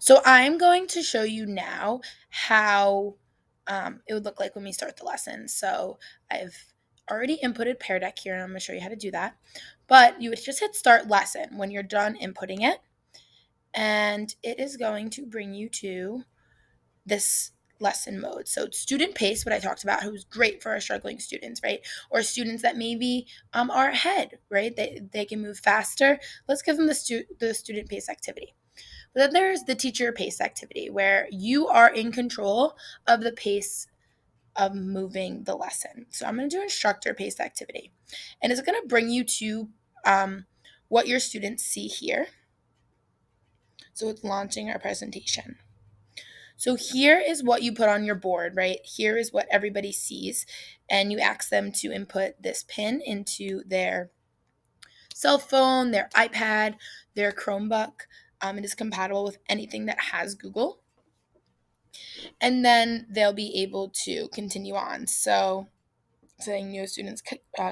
So I'm going to show you now how it would look like when we start the lesson. So I've already inputted Pear Deck here, and I'm going to show you how to do that. But you would just hit Start Lesson when you're done inputting it, and it is going to bring you to this lesson mode. So it's student pace, what I talked about, who's great for our struggling students, right? Or students that maybe are ahead, right? They can move faster. Let's give them the student pace activity. But then there's the teacher pace activity where you are in control of the pace of moving the lesson. So I'm going to do instructor pace activity. And it's going to bring you to what your students see here. So it's launching our presentation. So here is what you put on your board, right? Here is what everybody sees. And you ask them to input this pin into their cell phone, their iPad, their Chromebook. It is compatible with anything that has Google. And then they'll be able to continue on. So saying new students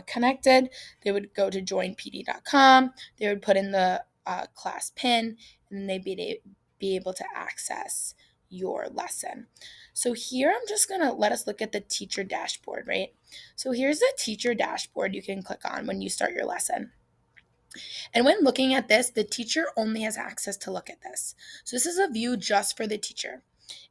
connected, they would go to joinpd.com, they would put in the class pin, and then they'd be able to access your lesson. So here I'm just going to let us look at the teacher dashboard, right? So here's the teacher dashboard you can click on when you start your lesson. And when looking at this, the teacher only has access to look at this. So this is a view just for the teacher.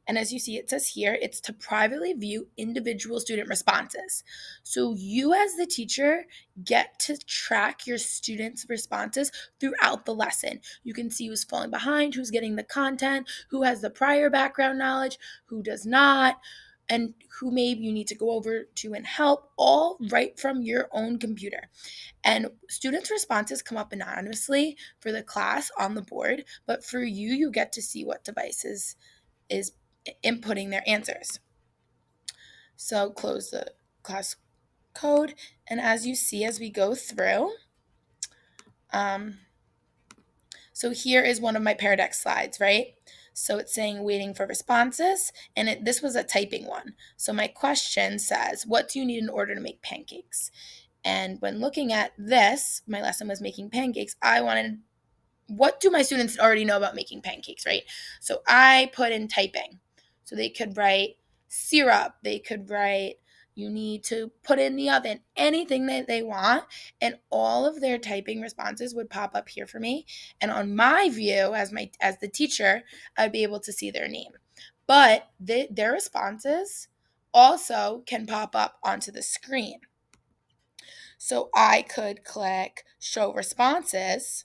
And as you see, it says here, it's to privately view individual student responses. So you as the teacher get to track your students' responses throughout the lesson. You can see who's falling behind, who's getting the content, who has the prior background knowledge, who does not, and who maybe you need to go over to and help, all right from your own computer. And students' responses come up anonymously for the class on the board, but for you, you get to see what devices is inputting their answers. So close the class code, and as you see as we go through, so here is one of my Pear Deck slides, right? So it's saying waiting for responses, and this was a typing one. So my question says, what do you need in order to make pancakes? And when looking at this, my lesson was making pancakes. I wanted, what do my students already know about making pancakes, right? So I put in typing. So they could write syrup, they could write, you need to put in the oven, anything that they want, and all of their typing responses would pop up here for me. And on my view as the teacher, I'd be able to see their name. But their responses also can pop up onto the screen. So I could click show responses,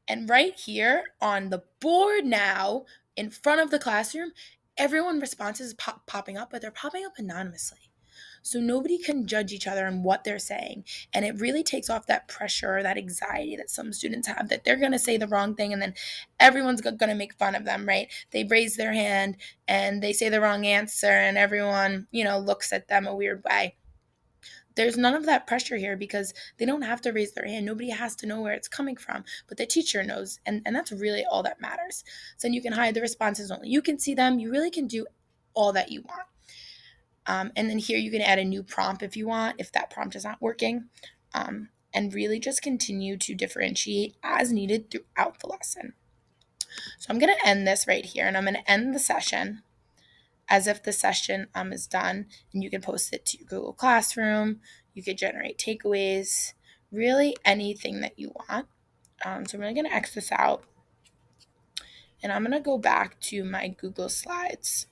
and right here on the board now, in front of the classroom, everyone's responses popping up, but they're popping up anonymously. So nobody can judge each other on what they're saying. And it really takes off that pressure or that anxiety that some students have that they're going to say the wrong thing and then everyone's going to make fun of them, right? They raise their hand and they say the wrong answer and everyone, looks at them a weird way. There's none of that pressure here because they don't have to raise their hand. Nobody has to know where it's coming from, but the teacher knows, and that's really all that matters. So you can hide the responses, only you can see them. You really can do all that you want. And then here you can add a new prompt if you want, if that prompt is not working, and really just continue to differentiate as needed throughout the lesson. So I'm going to end this right here, and I'm going to end the session as if the session is done, and you can post it to your Google Classroom. You could generate takeaways, really anything that you want. So I'm really going to X this out, and I'm going to go back to my Google Slides.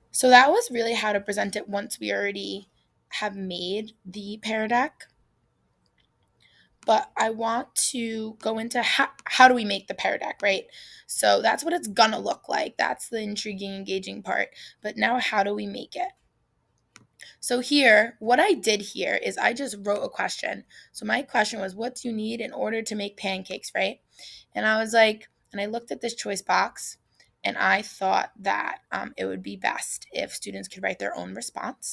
So that was really how to present it once we already have made the Pear Deck. But I want to go into how do we make the Pear Deck, right? So that's what it's going to look like. That's the intriguing, engaging part. But now how do we make it? So here, what I did here is I just wrote a question. So my question was, what do you need in order to make pancakes, right? And I was like, and I looked at this choice box, and I thought that it would be best if students could write their own response.